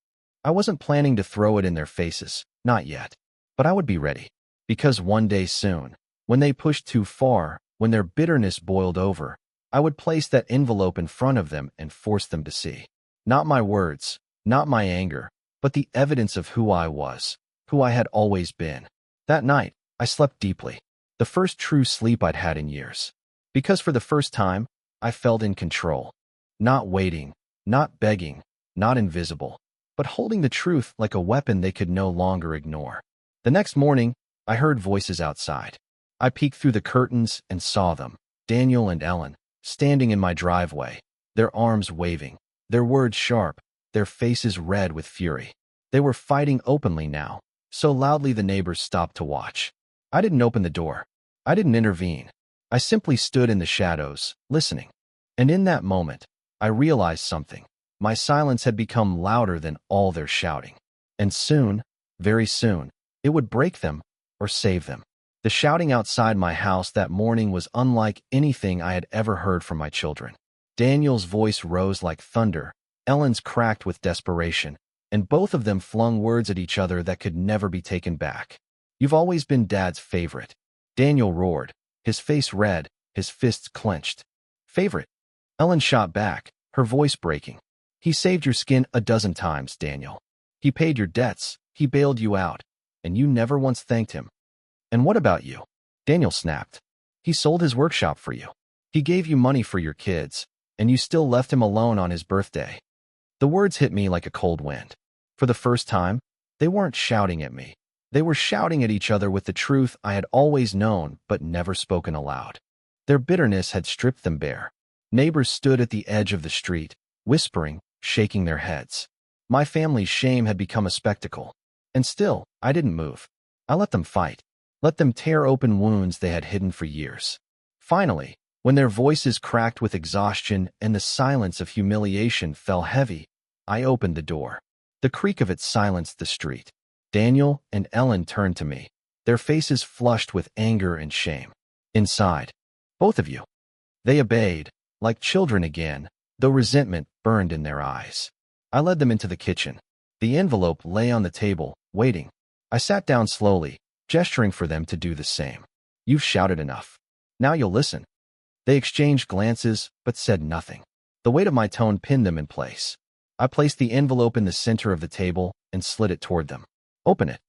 I wasn't planning to throw it in their faces, not yet. But I would be ready. Because one day soon, when they pushed too far, when their bitterness boiled over, I would place that envelope in front of them and force them to see. Not my words, not my anger, but the evidence of who I was, who I had always been. That night, I slept deeply. The first true sleep I'd had in years. Because for the first time, I felt in control. Not waiting, not begging, not invisible, but holding the truth like a weapon they could no longer ignore. The next morning, I heard voices outside. I peeked through the curtains and saw them, Daniel and Ellen, standing in my driveway, their arms waving, their words sharp, their faces red with fury. They were fighting openly now, so loudly the neighbors stopped to watch. I didn't open the door. I didn't intervene. I simply stood in the shadows, listening. And in that moment, I realized something. My silence had become louder than all their shouting. And soon, very soon, it would break them or save them. The shouting outside my house that morning was unlike anything I had ever heard from my children. Daniel's voice rose like thunder, Ellen's cracked with desperation, and both of them flung words at each other that could never be taken back. "You've always been Dad's favorite," Daniel roared, his face red, his fists clenched. "Favorite?" Ellen shot back, her voice breaking. "He saved your skin a dozen times, Daniel. He paid your debts, he bailed you out, and you never once thanked him." "And what about you?" Daniel snapped. "He sold his workshop for you. He gave you money for your kids, and you still left him alone on his birthday." The words hit me like a cold wind. For the first time, they weren't shouting at me. They were shouting at each other with the truth I had always known but never spoken aloud. Their bitterness had stripped them bare. Neighbors stood at the edge of the street, whispering, shaking their heads. My family's shame had become a spectacle. And still, I didn't move. I let them fight. Let them tear open wounds they had hidden for years. Finally, when their voices cracked with exhaustion and the silence of humiliation fell heavy, I opened the door. The creak of it silenced the street. Daniel and Ellen turned to me, their faces flushed with anger and shame. "Inside. Both of you." They obeyed, like children again, though resentment burned in their eyes. I led them into the kitchen. The envelope lay on the table, waiting. I sat down slowly, gesturing for them to do the same. "You've shouted enough. Now you'll listen." They exchanged glances, but said nothing. The weight of my tone pinned them in place. I placed the envelope in the center of the table and slid it toward them. "Open it."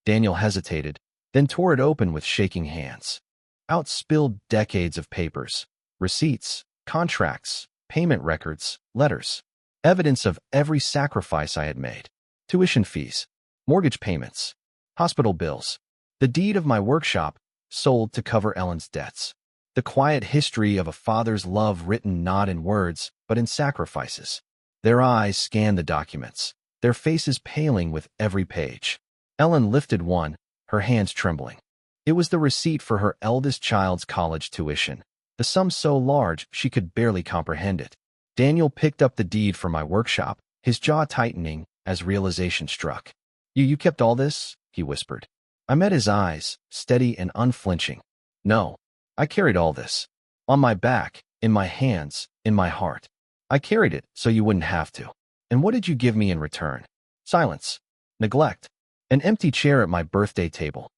Daniel hesitated, then tore it open with shaking hands. Out spilled decades of papers, receipts, contracts, payment records, letters. Evidence of every sacrifice I had made. Tuition fees, mortgage payments, hospital bills. The deed of my workshop, sold to cover Ellen's debts. The quiet history of a father's love written not in words, but in sacrifices. Their eyes scanned the documents, their faces paling with every page. Ellen lifted one, her hands trembling. It was the receipt for her eldest child's college tuition, the sum so large she could barely comprehend it. Daniel picked up the deed for my workshop, his jaw tightening as realization struck. You kept all this?" he whispered. I met his eyes, steady and unflinching. "No, I carried all this. On my back, in my hands, in my heart. I carried it so you wouldn't have to. And what did you give me in return? Silence. Neglect. An empty chair at my birthday table."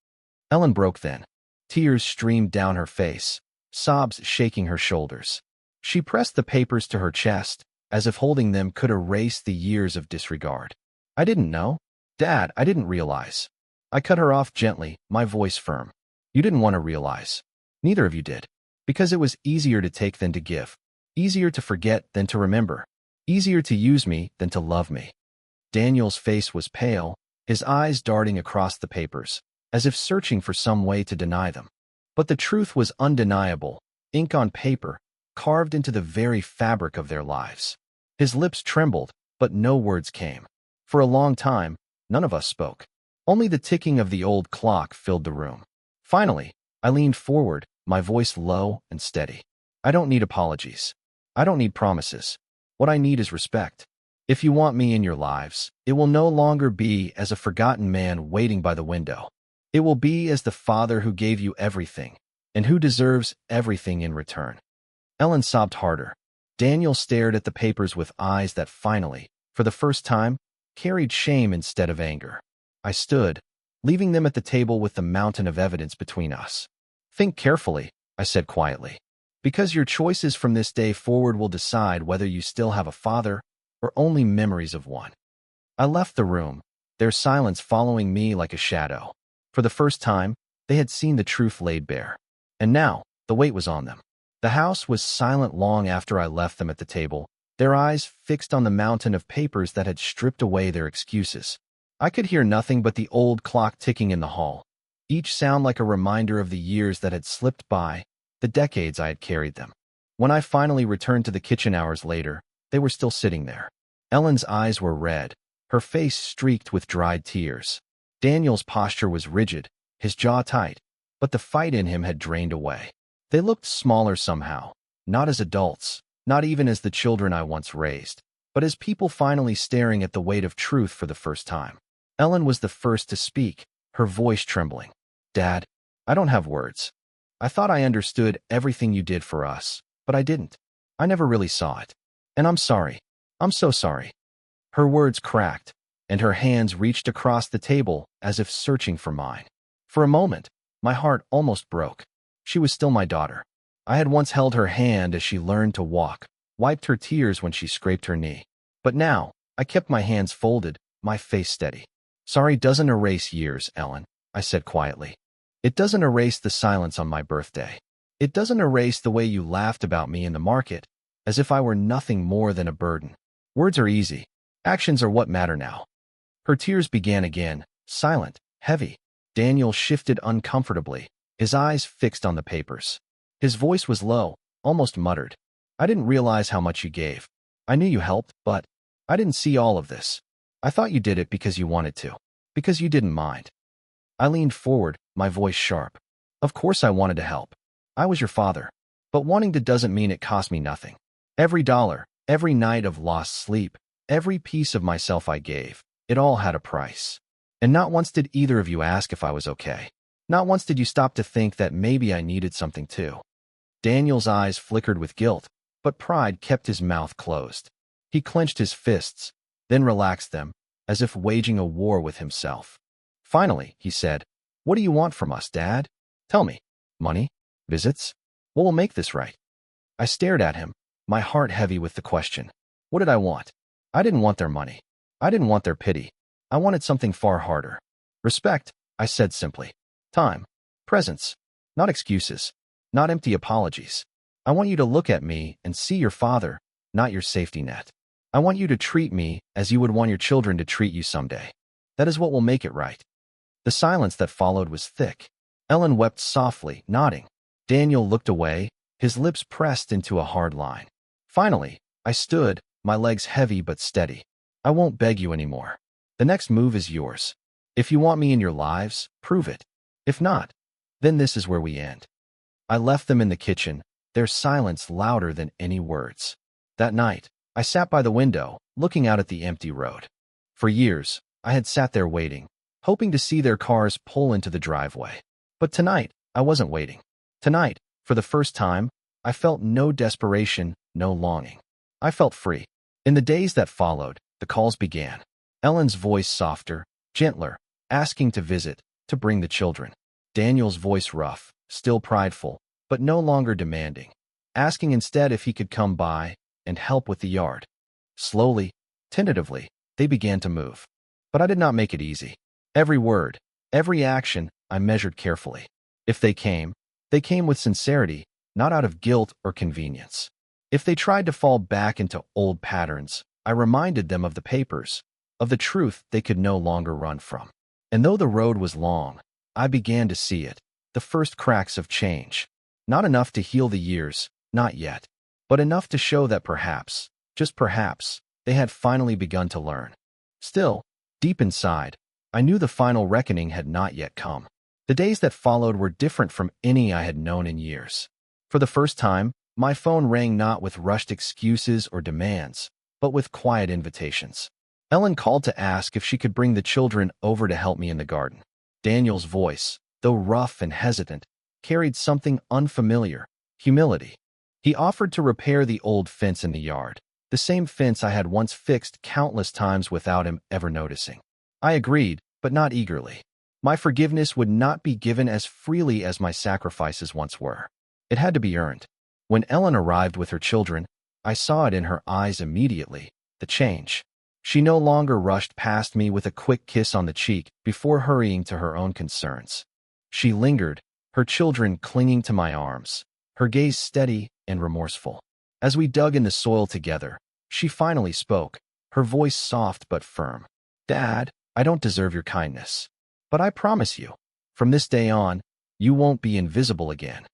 Ellen broke then. Tears streamed down her face, sobs shaking her shoulders. She pressed the papers to her chest, as if holding them could erase the years of disregard. "I didn't know. Dad, I didn't realize." I cut her off gently, my voice firm. "You didn't want to realize. Neither of you did. Because it was easier to take than to give. Easier to forget than to remember. Easier to use me than to love me." Daniel's face was pale, his eyes darting across the papers, as if searching for some way to deny them. But the truth was undeniable, ink on paper, carved into the very fabric of their lives. His lips trembled, but no words came. For a long time, none of us spoke. Only the ticking of the old clock filled the room. Finally, I leaned forward, my voice low and steady. I don't need apologies. I don't need promises. What I need is respect. If you want me in your lives, it will no longer be as a forgotten man waiting by the window. It will be as the father who gave you everything, and who deserves everything in return. Ellen sobbed harder. Daniel stared at the papers with eyes that finally, for the first time, carried shame instead of anger. I stood, leaving them at the table with the mountain of evidence between us. Think carefully, I said quietly, because your choices from this day forward will decide whether you still have a father or only memories of one. I left the room, their silence following me like a shadow. For the first time, they had seen the truth laid bare. And now, the weight was on them. The house was silent long after I left them at the table, their eyes fixed on the mountain of papers that had stripped away their excuses. I could hear nothing but the old clock ticking in the hall, each sound like a reminder of the years that had slipped by, the decades I had carried them. When I finally returned to the kitchen hours later, they were still sitting there. Ellen's eyes were red, her face streaked with dried tears. Daniel's posture was rigid, his jaw tight, but the fight in him had drained away. They looked smaller somehow, not as adults, not even as the children I once raised, but as people finally staring at the weight of truth for the first time. Ellen was the first to speak, her voice trembling. Dad, I don't have words. I thought I understood everything you did for us, but I didn't. I never really saw it. And I'm sorry. I'm so sorry. Her words cracked, and her hands reached across the table as if searching for mine. For a moment, my heart almost broke. She was still my daughter. I had once held her hand as she learned to walk, wiped her tears when she scraped her knee. But now, I kept my hands folded, my face steady. Sorry doesn't erase years, Ellen, I said quietly. It doesn't erase the silence on my birthday. It doesn't erase the way you laughed about me in the market, as if I were nothing more than a burden. Words are easy. Actions are what matter now. Her tears began again, silent, heavy. Daniel shifted uncomfortably, his eyes fixed on the papers. His voice was low, almost muttered. I didn't realize how much you gave. I knew you helped, but I didn't see all of this. I thought you did it because you wanted to, because you didn't mind. I leaned forward, my voice sharp. Of course I wanted to help. I was your father. But wanting to doesn't mean it cost me nothing. Every dollar, every night of lost sleep, every piece of myself I gave, it all had a price. And not once did either of you ask if I was okay. Not once did you stop to think that maybe I needed something too. Daniel's eyes flickered with guilt, but pride kept his mouth closed. He clenched his fists, then relaxed them, as if waging a war with himself. Finally, he said, "What do you want from us, Dad? Tell me. Money? Visits? What will make this right?" I stared at him, my heart heavy with the question. What did I want? I didn't want their money. I didn't want their pity. I wanted something far harder. Respect, I said simply. Time. Presence. Not excuses. Not empty apologies. I want you to look at me and see your father, not your safety net. I want you to treat me as you would want your children to treat you someday. That is what will make it right. The silence that followed was thick. Ellen wept softly, nodding. Daniel looked away, his lips pressed into a hard line. Finally, I stood, my legs heavy but steady. I won't beg you anymore. The next move is yours. If you want me in your lives, prove it. If not, then this is where we end. I left them in the kitchen, their silence louder than any words. That night, I sat by the window, looking out at the empty road. For years, I had sat there waiting, hoping to see their cars pull into the driveway. But tonight, I wasn't waiting. Tonight, for the first time, I felt no desperation, no longing. I felt free. In the days that followed, the calls began. Ellen's voice softer, gentler, asking to visit, to bring the children. Daniel's voice rough, still prideful, but no longer demanding, asking instead if he could come by and help with the yard. Slowly, tentatively, they began to move. But I did not make it easy. Every word, every action, I measured carefully. If they came with sincerity, not out of guilt or convenience. If they tried to fall back into old patterns, I reminded them of the papers, of the truth they could no longer run from. And though the road was long, I began to see it. the first cracks of change. Not enough to heal the years, not yet, but enough to show that perhaps, just perhaps, they had finally begun to learn. Still, deep inside, I knew the final reckoning had not yet come. The days that followed were different from any I had known in years. For the first time, my phone rang not with rushed excuses or demands, but with quiet invitations. Ellen called to ask if she could bring the children over to help me in the garden. Daniel's voice, though rough and hesitant, carried something unfamiliar: humility. He offered to repair the old fence in the yard, the same fence I had once fixed countless times without him ever noticing. I agreed, but not eagerly. My forgiveness would not be given as freely as my sacrifices once were. It had to be earned. When Ellen arrived with her children, I saw it in her eyes immediately, the change. She no longer rushed past me with a quick kiss on the cheek before hurrying to her own concerns. She lingered, her children clinging to my arms, her gaze steady and remorseful. As we dug in the soil together, she finally spoke, her voice soft but firm. "Dad, I don't deserve your kindness. But I promise you, from this day on, you won't be invisible again."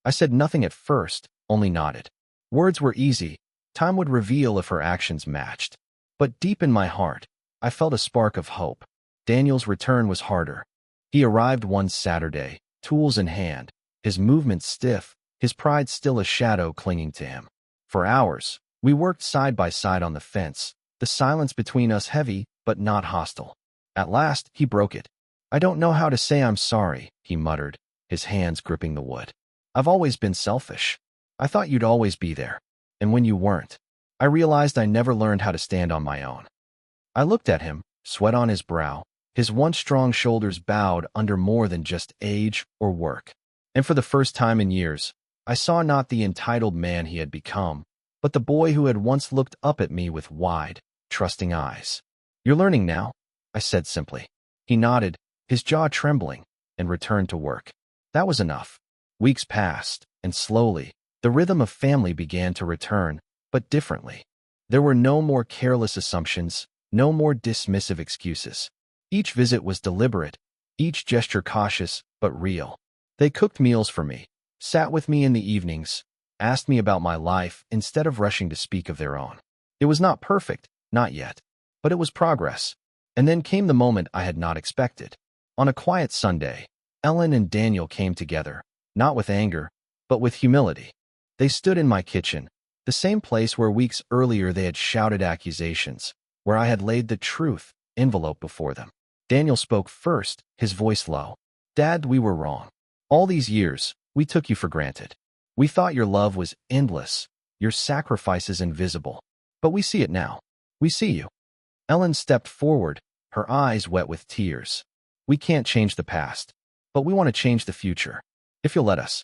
I said nothing at first, only nodded. Words were easy. Time would reveal if her actions matched. But deep in my heart, I felt a spark of hope. Daniel's return was harder. He arrived one Saturday, tools in hand, his movements stiff, his pride still a shadow clinging to him. For hours, we worked side by side on the fence, the silence between us heavy but not hostile. At last, he broke it. "I don't know how to say I'm sorry," he muttered, his hands gripping the wood. "I've always been selfish. I thought you'd always be there. And when you weren't, I realized I never learned how to stand on my own." I looked at him, sweat on his brow, his once strong shoulders bowed under more than just age or work. And for the first time in years, I saw not the entitled man he had become, but the boy who had once looked up at me with wide, trusting eyes. "You're learning now," I said simply. He nodded, his jaw trembling, and returned to work. That was enough. Weeks passed, and slowly, the rhythm of family began to return, but differently. There were no more careless assumptions, no more dismissive excuses. Each visit was deliberate, each gesture cautious, but real. They cooked meals for me, sat with me in the evenings, asked me about my life instead of rushing to speak of their own. It was not perfect, not yet, but it was progress. And then came the moment I had not expected. On a quiet Sunday, Ellen and Daniel came together, not with anger, but with humility. They stood in my kitchen, the same place where weeks earlier they had shouted accusations, where I had laid the truth envelope before them. Daniel spoke first, his voice low. "Dad, we were wrong. All these years, we took you for granted. We thought your love was endless, your sacrifices invisible. But we see it now. We see you." Ellen stepped forward, her eyes wet with tears. "We can't change the past, but we want to change the future, if you'll let us."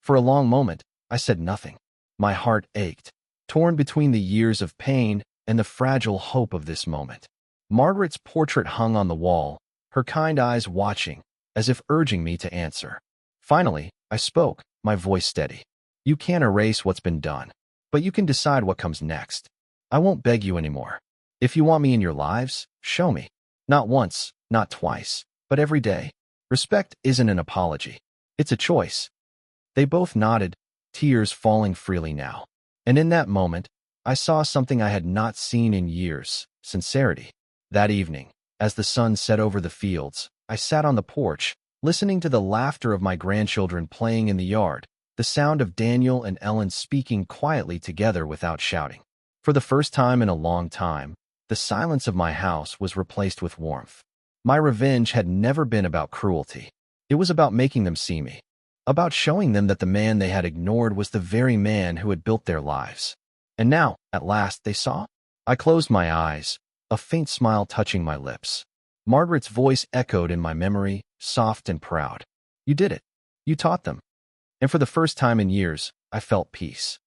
For a long moment, I said nothing. My heart ached, torn between the years of pain and the fragile hope of this moment. Margaret's portrait hung on the wall, her kind eyes watching, as if urging me to answer. Finally, I spoke, my voice steady. "You can't erase what's been done, but you can decide what comes next. I won't beg you anymore. If you want me in your lives, show me. Not once, not twice, but every day. Respect isn't an apology. It's a choice." They both nodded, tears falling freely now. And in that moment, I saw something I had not seen in years: sincerity. That evening, as the sun set over the fields, I sat on the porch, listening to the laughter of my grandchildren playing in the yard, the sound of Daniel and Ellen speaking quietly together without shouting. For the first time in a long time, the silence of my house was replaced with warmth. My revenge had never been about cruelty. It was about making them see me, about showing them that the man they had ignored was the very man who had built their lives. And now, at last, they saw. I closed my eyes, a faint smile touching my lips. Margaret's voice echoed in my memory, soft and proud. "You did it. You taught them." And for the first time in years, I felt peace.